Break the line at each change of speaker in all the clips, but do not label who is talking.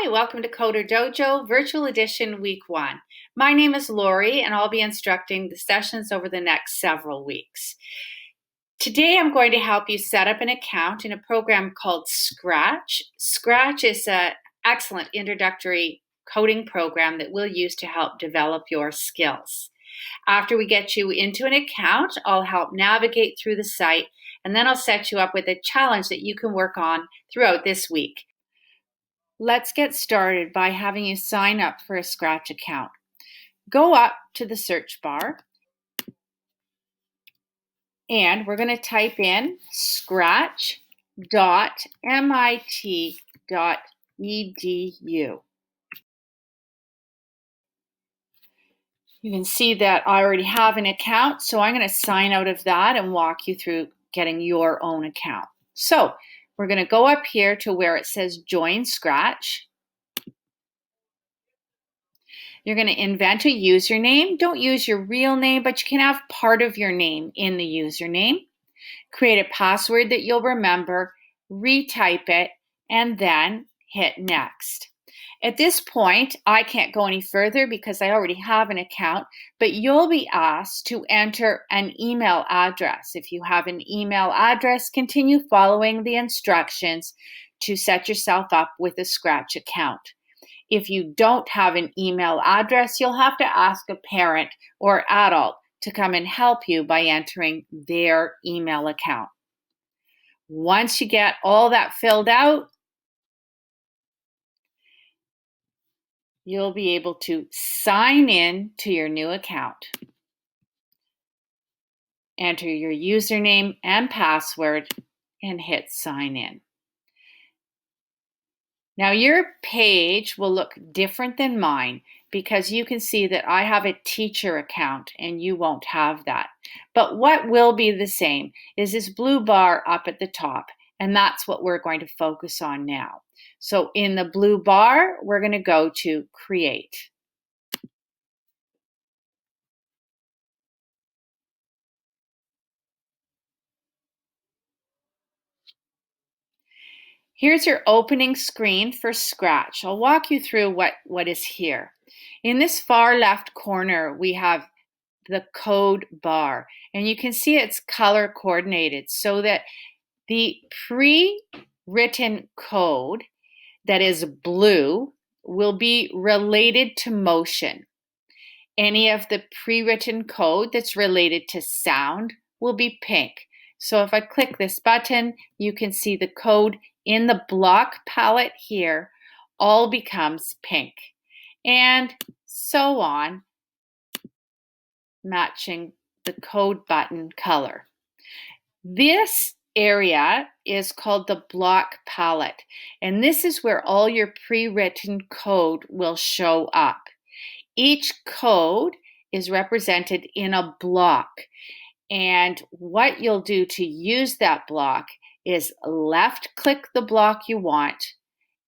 Hi, welcome to CoderDojo Virtual Edition Week 1. My name is Lori and I'll be instructing the sessions over the next several weeks. Today I'm going to help you set up an account in a program called Scratch. Scratch is an excellent introductory coding program that we'll use to help develop your skills. After we get you into an account, I'll help navigate through the site and then I'll set you up with a challenge that you can work on throughout this week. Let's get started by having you sign up for a Scratch account. Go up to the search bar and we're going to type in scratch.mit.edu. You can see that I already have an account, so I'm going to sign out of that and walk you through getting your own account. So we're going to go up here to where it says Join Scratch. You're going to invent a username. Don't use your real name, but you can have part of your name in the username. Create a password that you'll remember, retype it, and then hit Next. At this point, I can't go any further because I already have an account, but you'll be asked to enter an email address. If you have an email address, continue following the instructions to set yourself up with a Scratch account. If you don't have an email address, you'll have to ask a parent or adult to come and help you by entering their email account. Once you get all that filled out, you'll be able to sign in to your new account. Enter your username and password and hit sign in. Now your page will look different than mine because you can see that I have a teacher account and you won't have that. But what will be the same is this blue bar up at the top, and that's what we're going to focus on now. So in the blue bar, we're going to go to Create. Here's your opening screen for Scratch. I'll walk you through what is here. In this far left corner, we have the code bar, and you can see it's color coordinated so that the pre-written code that is blue will be related to motion. Any of the pre-written code that's related to sound will be pink. So if I click this button, you can see the code in the block palette here all becomes pink, and so on, matching the code button color. This area is called the block palette, and this is where all your pre-written code will show up. Each code is represented in a block, and what you'll do to use that block is left click the block you want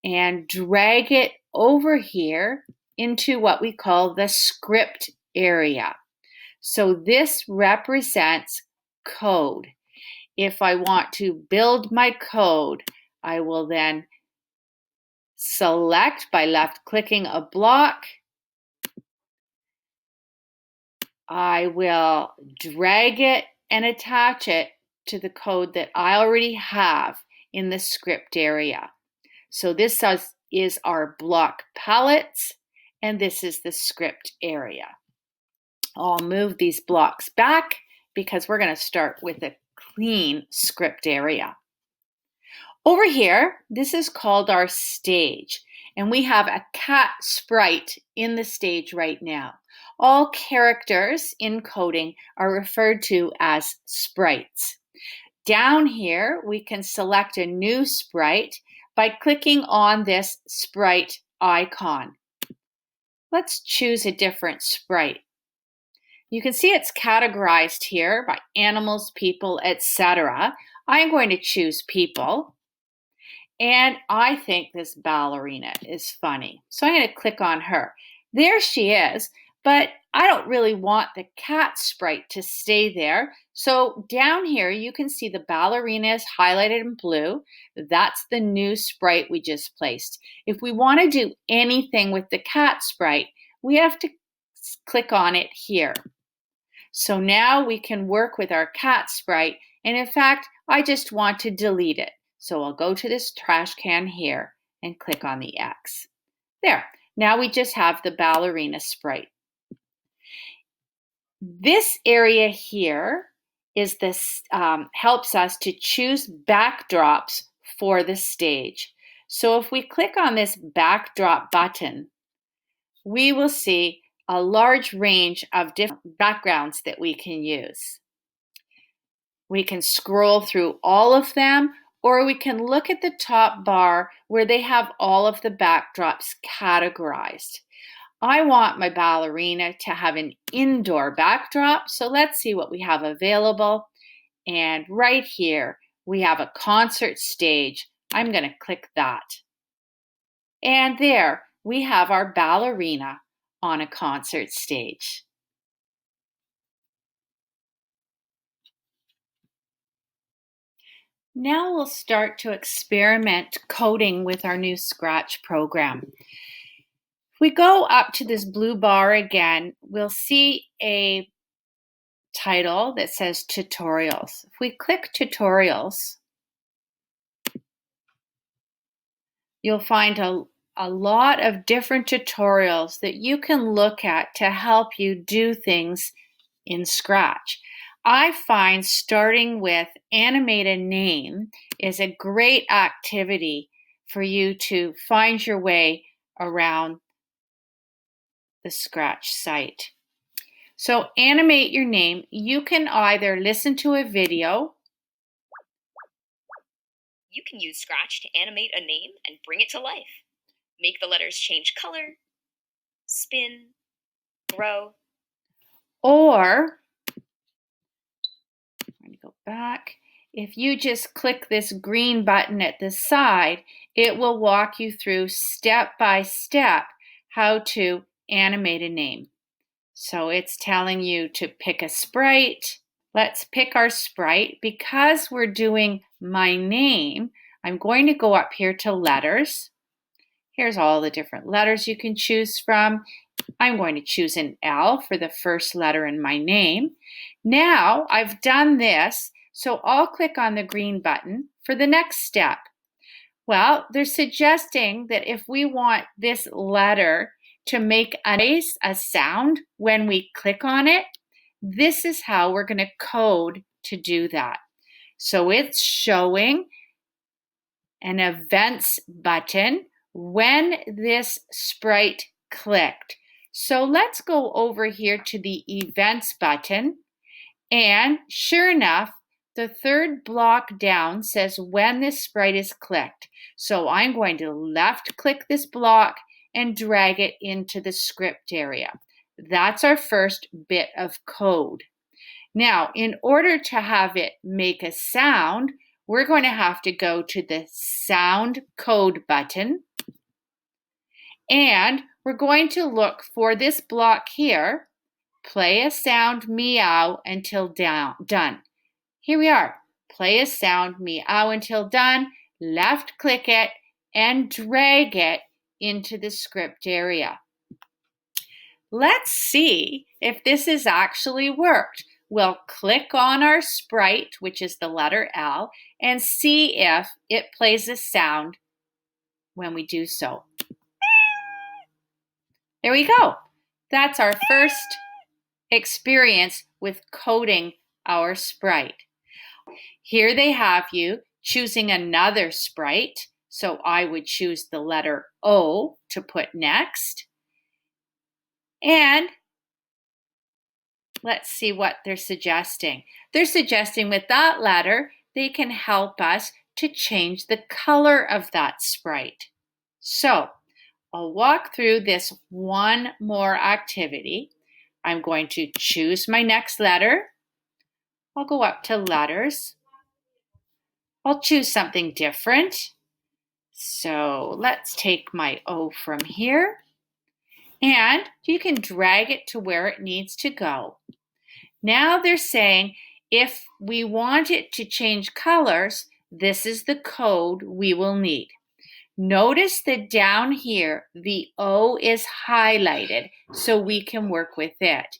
and drag it over here into what we call the script area. So this represents code. If I want to build my code, I will then select by left clicking a block. I will drag it and attach it to the code that I already have in the script area. So this is our block palettes, and this is the script area. I'll move these blocks back because we're going to start with a clean script area. Over here, this is called our stage, and we have a cat sprite in the stage right now. All characters in coding are referred to as sprites. Down here, we can select a new sprite by clicking on this sprite icon. Let's choose a different sprite. You can see it's categorized here by animals, people, etc. I'm going to choose people, and I think this ballerina is funny. So I'm going to click on her. There she is, But I don't really want the cat sprite to stay there. So down here, you can see the ballerina is highlighted in blue. That's the new sprite we just placed. If we want to do anything with the cat sprite, we have to click on it here. So now we can work with our cat sprite. And in fact, I just want to delete it. So I'll go to this trash can here and click on the X. There. Now we just have the ballerina sprite. This area here is this helps us to choose backdrops for the stage. So if we click on this backdrop button, we will see a large range of different backgrounds that we can use. We can scroll through all of them, or we can look at the top bar where they have all of the backdrops categorized. I want my ballerina to have an indoor backdrop, so let's see what we have available. And right here, we have a concert stage. I'm going to click that. And there, we have our ballerina on a concert stage. Now we'll start to experiment coding with our new Scratch program. If we go up to this blue bar again, we'll see a title that says Tutorials. If we click Tutorials, you'll find a lot of different tutorials that you can look at to help you do things in Scratch. I find starting with Animate a Name is a great activity for you to find your way around the Scratch site. So animate your name. You can either listen to a video.
You can use Scratch to animate a name and bring it to life. Make the letters change color, spin, grow.
Or, I'm going to go back. If you just click this green button at the side, it will walk you through step by step how to animate a name. So it's telling you to pick a sprite. Let's pick our sprite. Because we're doing my name, I'm going to go up here to letters. Here's all the different letters you can choose from. I'm going to choose an L for the first letter in my name. Now I've done this, so I'll click on the green button for the next step. Well, they're suggesting that if we want this letter to make a sound when we click on it, this is how we're going to code to do that. So it's showing an events button when this sprite clicked. So let's go over here to the events button, and sure enough, the third block down says when this sprite is clicked. So I'm going to left click this block and drag it into the script area. That's our first bit of code. Now, in order to have it make a sound, we're going to have to go to the sound code button, and we're going to look for this block here, play a sound meow until done. Here we are. Play a sound meow until done, left click it, and drag it into the script area. Let's see if this has actually worked. We'll click on our sprite, which is the letter L, and see if it plays a sound when we do so. There we go. That's our first experience with coding our sprite. Here they have you choosing another sprite. So I would choose the letter O to put next. And let's see what they're suggesting. They're suggesting with that letter, they can help us to change the color of that sprite. So I'll walk through this one more activity. I'm going to choose my next letter. I'll go up to letters. I'll choose something different. So let's take my O from here. And you can drag it to where it needs to go. Now they're saying if we want it to change colors, this is the code we will need. Notice that down here, the O is highlighted so we can work with it.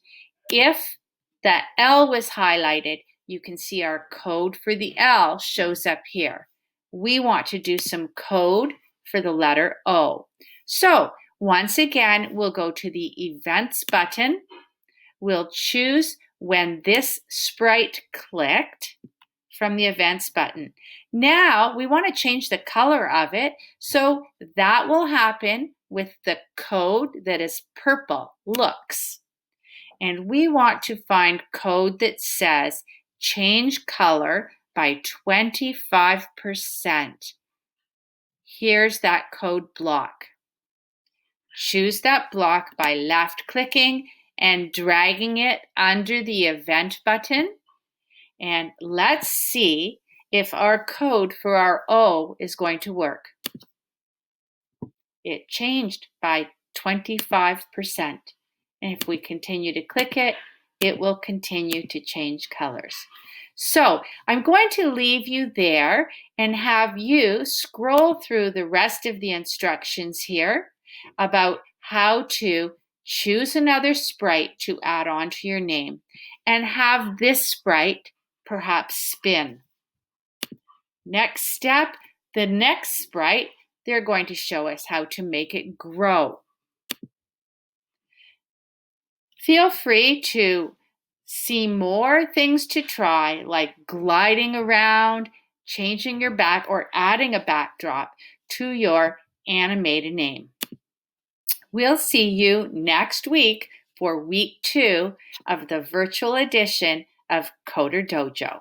If the L was highlighted, you can see our code for the L shows up here. We want to do some code for the letter O. So once again, we'll go to the Events button. We'll choose when this sprite clicked from the Events button. Now we want to change the color of it, so that will happen with the code that is purple, looks. And we want to find code that says change color by 25%. Here's that code block. Choose that block by left-clicking and dragging it under the Event button. And let's see if our code for our O is going to work. It changed by 25%. And if we continue to click it, it will continue to change colors. So I'm going to leave you there and have you scroll through the rest of the instructions here about how to choose another sprite to add on to your name and have this sprite perhaps spin. Next step, the next sprite, they're going to show us how to make it grow. Feel free to see more things to try, like gliding around, changing your back, or adding a backdrop to your animated name. We'll see you next week for week 2 of the virtual edition of CoderDojo.